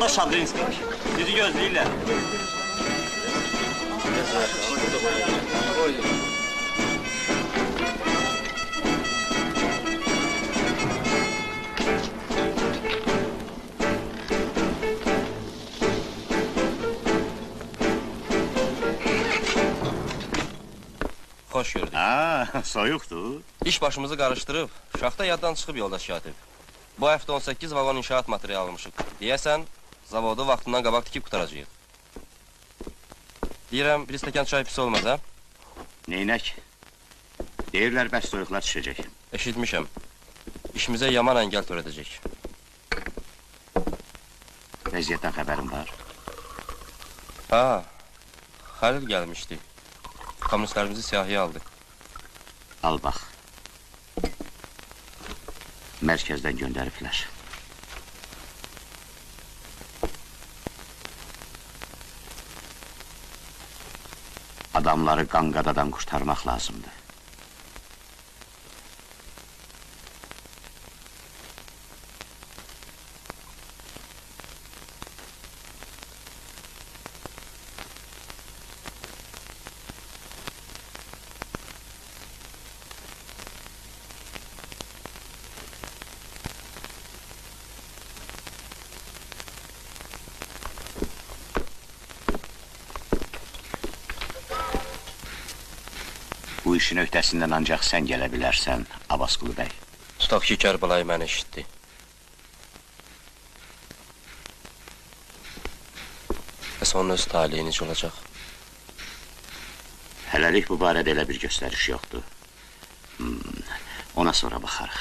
Yoldaş Şadrinski, sizi gözləyirlər. Hoş gördük. Soyuqdur. İş başımızı qarışdırıb, şaxta yaddan çıxıb yoldaş katib. Bu həftə 18 vagon inşaat materialı almışıq. Deyəsən, zavodu vaxtından qabaq tikib qutaracağıq. Deyirəm, bir stəkan çay pis olmaz, hə? Neynək? Deyirlər, bəs soyuqlar düşəcək. Eşitmişəm. İşimizə yaman əngəl törədəcək. Vəziyyətdən xəbərim var. Ha, Xəlil gəlmişdi. Kommunistlərimizi siyahıya aldıq. Al bax. Mərkəzdən göndəriblər. Adamları qanqadadan qurtarmaq lazımdır. Bu işin öhdəsindən ancaq sən gələ bilərsən, Abbasqulu bəy. Tutaq ki, Kərbəlayı məni eşitdi. Bəs onun öz taliyi necə olacaq? Hələlik bu barədə elə bir göstəriş yoxdur. Ona sonra baxarıq.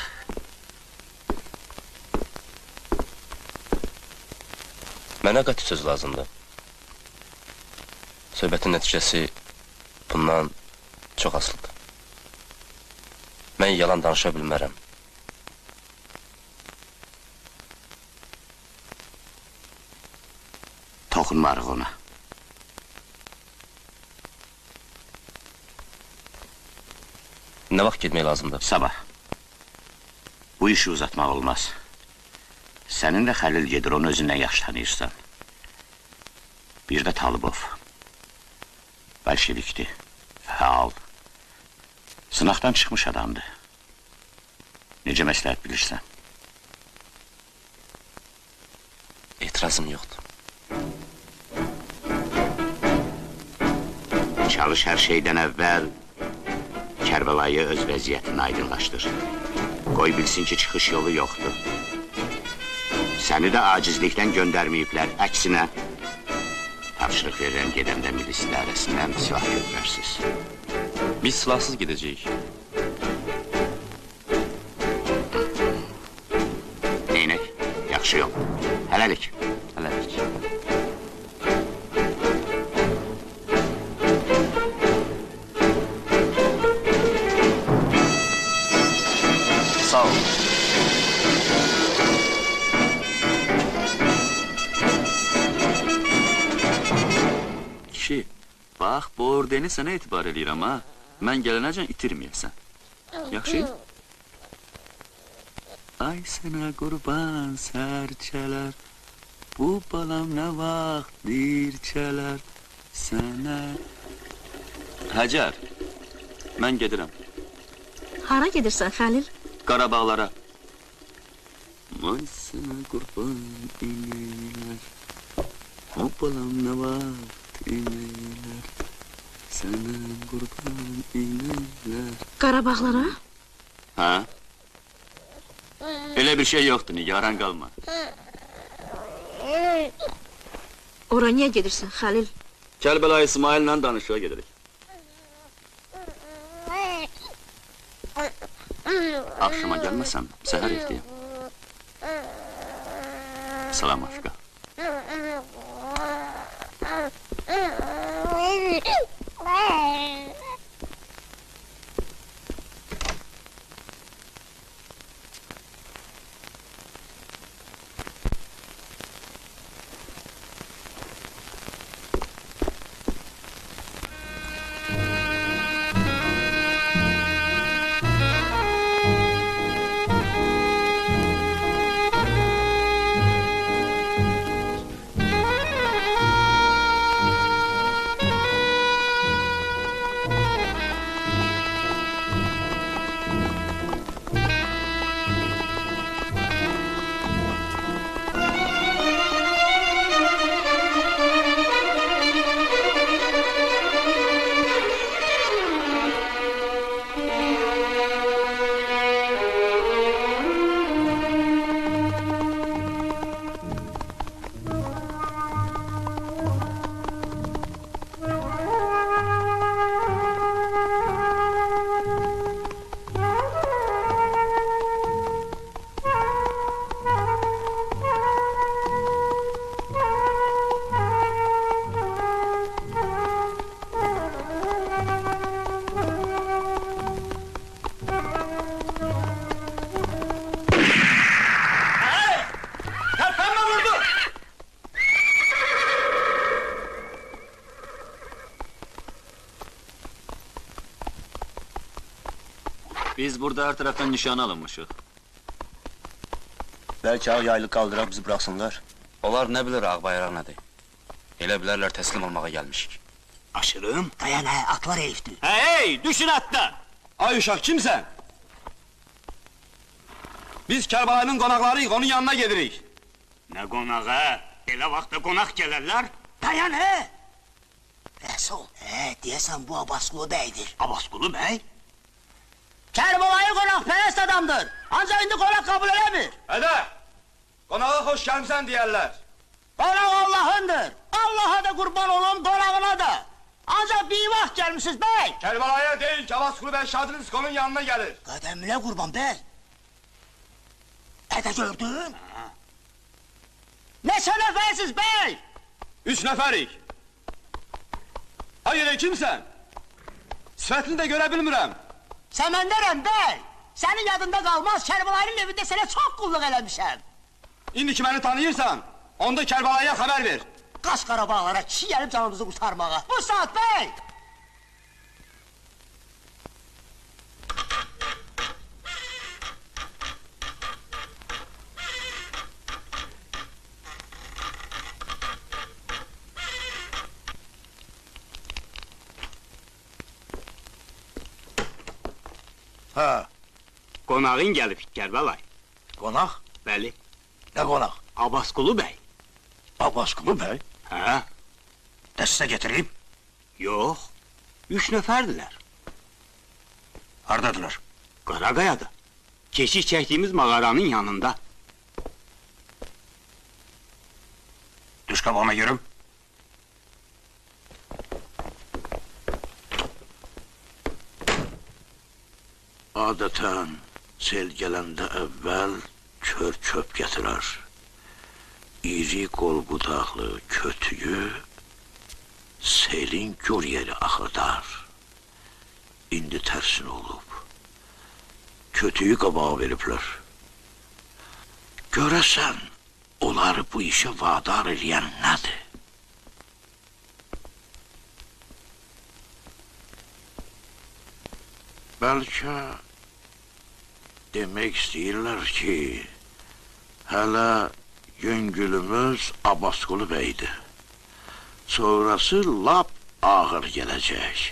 Mənə qəti söz lazımdır. Söhbətin nəticəsi bundan çox asılıdır. Mən yalan danışa bilmərəm. Toxunmarıq ona. Nə vaxt getmək lazımdır? Sabah. Bu işi uzatmaq olmaz. Səninlə Xəlil gedir, onu özündən yaxşı tanıyırsan. Bir də Talıbov. Bolşevikdir, fəal. Sınaqdan çıxmış adamdır. Necə məsləhət bilirsən? İtirazım yoxdur. Çalış hər şeydən əvvəl Kərbəlayı öz vəziyyətini aydınlaşdır. Qoy bilsin ki, çıxış yolu yoxdur. Səni də acizlikdən göndərməyiblər, əksinə tapşırıq verirəm gedəndə milis idarəsindən silah götürərsiniz. Biz silahsız gedəcəyik. Neynək? Yaxşı yol. Hələlik. Hələlik. Sağ ol. Kişi, bax, bu ordeni sənə etibar edirəm, ha? Mən gələnəcən itirməyəsən. Yaxşı? Ay sənə qurban sərçələr, bu balam nə vaxt dirçələr, sənə... Həcər, mən gedirəm. Hara gedirsən, Xəlil? Qarabağlara. Ay sənə qurban inəylər, bu balam nə vaxt inəylər, sənə qurban inəylər. Qarabağlara? Hə? Elə bir şey yoxdur, nigaran qalma. Ora niyə gedirsən, Xəlil? Kərbəlayı İsmail'lə danışığa gedirik. Akşama gəlməsəm, səhər ekləyəm. Salam Afrika. Biz burada her taraftan nişan alınmışıq. Belki ağ yaylı kaldırıp bizi bıraksınlar. Onlar ne bilir Ağbayrak nedir? Elə bilərlər təslim olmağa gəlmişik. Aşırım, dayan ha, atlar herifti. Hey, düşün hatta! Ay uşaq, kimsən? Biz Kərbalayının qonaqlarıyıq, onun yanına gedirik. Ne konağı? Elə vaxtda qonaq gələrlər. Dayan ha! Resul, deyəsən bu Abbasqulu beydir. Abbasqulu bey? Kərbalayı qonaqpərəst adamdır. Ancaq indi qonaq kabul edemir. Hədə, qonağa xoş gəlmsən deyərlər. Qonaq Allah'ındır. Allah'a da kurban olun, qonağına da. Ancaq bir vaxt gəlmişsiniz bey. Kərbalaya deyil ki, Abbasqulu bəy Şadrinsko'nun yanına gəlir. Qədəmlə qurban bey. Hədə gördün? Neçə nəfərsiz bey? 3 nəfərik. Hayır, kimsən? Sifətini də görə bilmirəm. Sən məndərəm bey. Sənin yadında qalmaz, Kərbalayının evində sənə çox qulluq eləmişəm. İndi ki məni tanıyırsan, onda Kərbalaya xəbər ver. Qaş Qarabağlara kişi gəlib canımızı qurtarmağa. Bu saat bey! Ha, qonağın gəlib Kərbalay. Qonaq? Bəli, Nə qonaq? Abbasqulu bəy. Abbasqulu bey. Hə, Dəstə getirib. yox, 3 nəfərdilər. Hardadılar? Qaraqayada. Keşiş çəkdiyimiz mağaranın yanında. Düş qabağıma yürüm. Adətən sel gələndə əvvəl kör çöp gətirər. İri qol budaqlı kötüyü selin gür yeri axıdar. İndi tərsin olub. Kötüyü qabağa veriblər. Görəsən, onları bu işə vadar eləyən nədir? Bəlkə demək istəyirlər ki, hələ yüngülümüz Abbasqulu beydir. Sonrası lap ağır gələcək.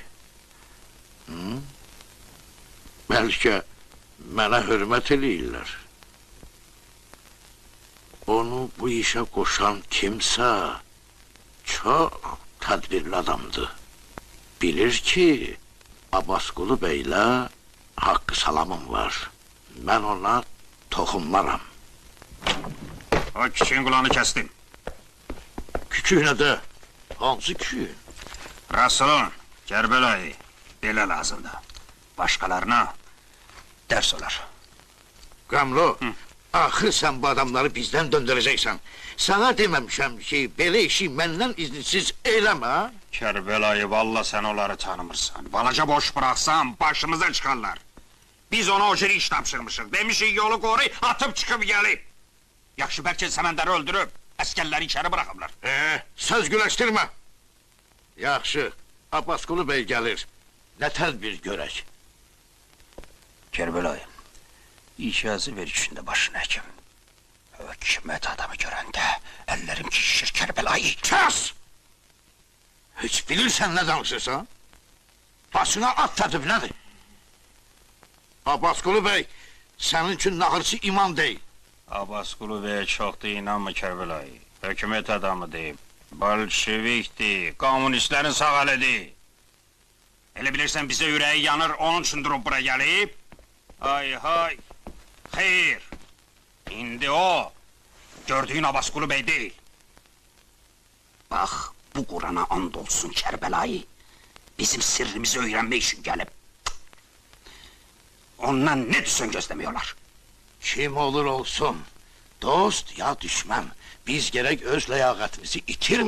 Bəlkə mənə hörmət eləyirlər. Onu bu işə qoşan kimsə çox tədbirli adamdır. Bilir ki, Abbasqulu beylə haqqı salamım var. Mən ona toxunmaram. O küçüğün kulağını kestim. Küçüyünə də hansı küçüyün? Rasulun, Kərbəlayı, belə lazımdır. Başqalarına dərs olar. Qamlo, axı sən bu adamları bizdən döndürəcəksən. Sana deməmişəm ki, belə işi məndən izinsiz eləmə. Kərbəlayı, valla sən onları tanımırsan. Balaca boş bıraxsan, başımıza çıxarlar. Biz ona o cür iş tapşırmışıq. Demişik yolu qoru, atıp çıxıb gəlib. Yaxşı, bəlkə Səməndəri öldürüb, əskərləri içəri bıraxıblar. Söz güləşdirmə. Yaxşı, Abbasqulu bey gəlir. Nə tədbir görək? Kərbəlayı, icazə ver işində başına həkim. Hökumət adamı görəndə əllərim kişir Kərbəlayı. Kəs! Heç bilirsən nə danışırsan? Başına at tədib nədir? Abbasqulu bey, sənin üçün naxırçı iman deyil. Abbasqulu bəyə çox da inanma Kərbəlayı. Hökumət adamı deyib. Bolşevikdir, komünistlərin sağ əlidir. Elə bilirsən bizə ürəyi yanır, onun üçün durub bura gəlib? Ay hay, xeyr. İndi o, gördüyün Abbasqulu bəy deyil. Bax, bu Qurana and olsun Kərbəlayı. Bizim sirrimizi öyrənmək üçün gəlib. Ondan ne düşsün gözlemiyorlar. Kim olur olsun, dost ya düşmən, biz gərək öz ləyaqətimizi itirməyik.